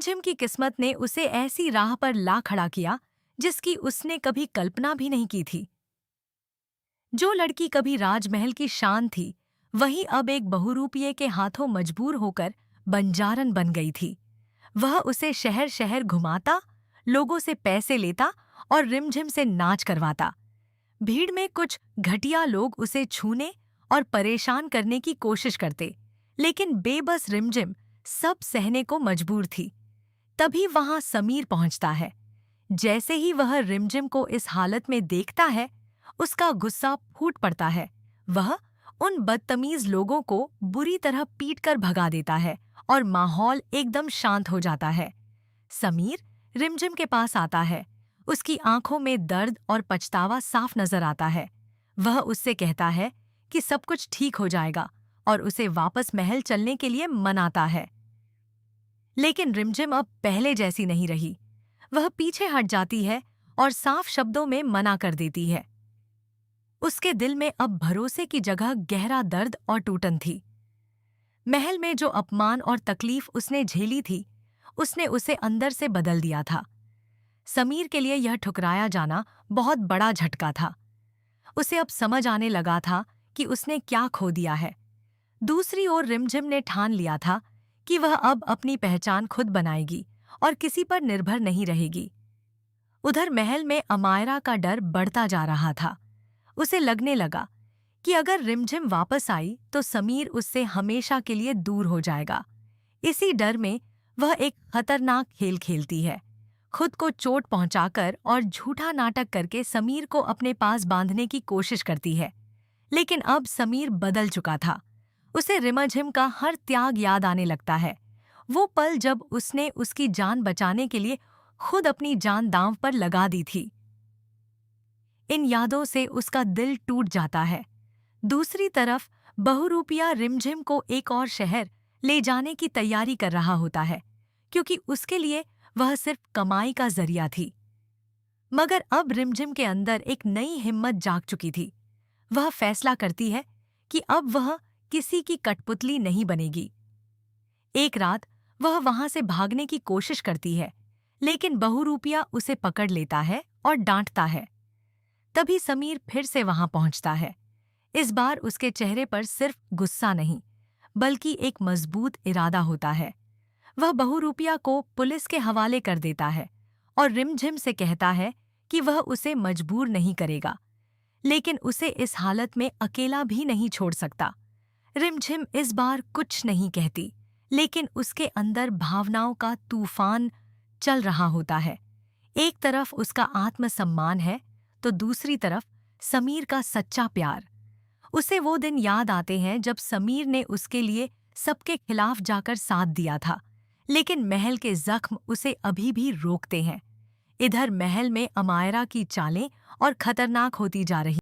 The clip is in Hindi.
रिमझिम की किस्मत ने उसे ऐसी राह पर ला खड़ा किया जिसकी उसने कभी कल्पना भी नहीं की थी। जो लड़की कभी राजमहल की शान थी, वही अब एक बहुरूपिये के हाथों मजबूर होकर बंजारन बन गई थी। वह उसे शहर शहर घुमाता, लोगों से पैसे लेता और रिमझिम से नाच करवाता। भीड़ में कुछ घटिया लोग उसे छूने और परेशान करने की कोशिश करते, लेकिन बेबस रिमझिम सब सहने को मजबूर थी। तभी वहां समीर पहुंचता है। जैसे ही वह रिमझिम को इस हालत में देखता है, उसका गुस्सा फूट पड़ता है। वह उन बदतमीज लोगों को बुरी तरह पीटकर भगा देता है और माहौल एकदम शांत हो जाता है। समीर रिमझिम के पास आता है। उसकी आंखों में दर्द और पछतावा साफ नजर आता है। वह उससे कहता है कि सब कुछ ठीक हो जाएगा और उसे वापस महल चलने के लिए मनाता है। लेकिन रिमझिम अब पहले जैसी नहीं रही। वह पीछे हट जाती है और साफ शब्दों में मना कर देती है। उसके दिल में अब भरोसे की जगह गहरा दर्द और टूटन थी। महल में जो अपमान और तकलीफ उसने झेली थी, उसने उसे अंदर से बदल दिया था। समीर के लिए यह ठुकराया जाना बहुत बड़ा झटका था। उसे अब समझ आने लगा था कि उसने क्या खो दिया है। दूसरी ओर रिमझिम ने ठान लिया था कि वह अब अपनी पहचान खुद बनाएगी और किसी पर निर्भर नहीं रहेगी। उधर महल में अमायरा का डर बढ़ता जा रहा था। उसे लगने लगा कि अगर रिमझिम वापस आई तो समीर उससे हमेशा के लिए दूर हो जाएगा। इसी डर में वह एक खतरनाक खेल खेलती है। खुद को चोट पहुंचाकर और झूठा नाटक करके समीर को अपने पास बांधने की कोशिश करती है। लेकिन अब समीर बदल चुका था। उसे रिमझिम का हर त्याग याद आने लगता है। वो पल जब उसने उसकी जान बचाने के लिए खुद अपनी जान दांव पर लगा दी थी। इन यादों से उसका दिल टूट जाता है। दूसरी तरफ बहुरूपिया रिमझिम को एक और शहर ले जाने की तैयारी कर रहा होता है, क्योंकि उसके लिए वह सिर्फ कमाई का जरिया थी। मगर अब रिमझिम के अंदर एक नई हिम्मत जाग चुकी थी। वह फैसला करती है कि अब वह किसी की कठपुतली नहीं बनेगी। एक रात वह वहां से भागने की कोशिश करती है, लेकिन बहुरूपिया उसे पकड़ लेता है और डांटता है। तभी समीर फिर से वहां पहुंचता है। इस बार उसके चेहरे पर सिर्फ गुस्सा नहीं, बल्कि एक मजबूत इरादा होता है। वह बहुरूपिया को पुलिस के हवाले कर देता है और रिमझिम से कहता है कि वह उसे मजबूर नहीं करेगा, लेकिन उसे इस हालत में अकेला भी नहीं छोड़ सकता। रिमझिम इस बार कुछ नहीं कहती, लेकिन उसके अंदर भावनाओं का तूफान चल रहा होता है। एक तरफ उसका आत्मसम्मान है, तो दूसरी तरफ समीर का सच्चा प्यार। उसे वो दिन याद आते हैं जब समीर ने उसके लिए सबके खिलाफ जाकर साथ दिया था, लेकिन महल के जख्म उसे अभी भी रोकते हैं। इधर महल में अमायरा की चालें और खतरनाक होती जा रही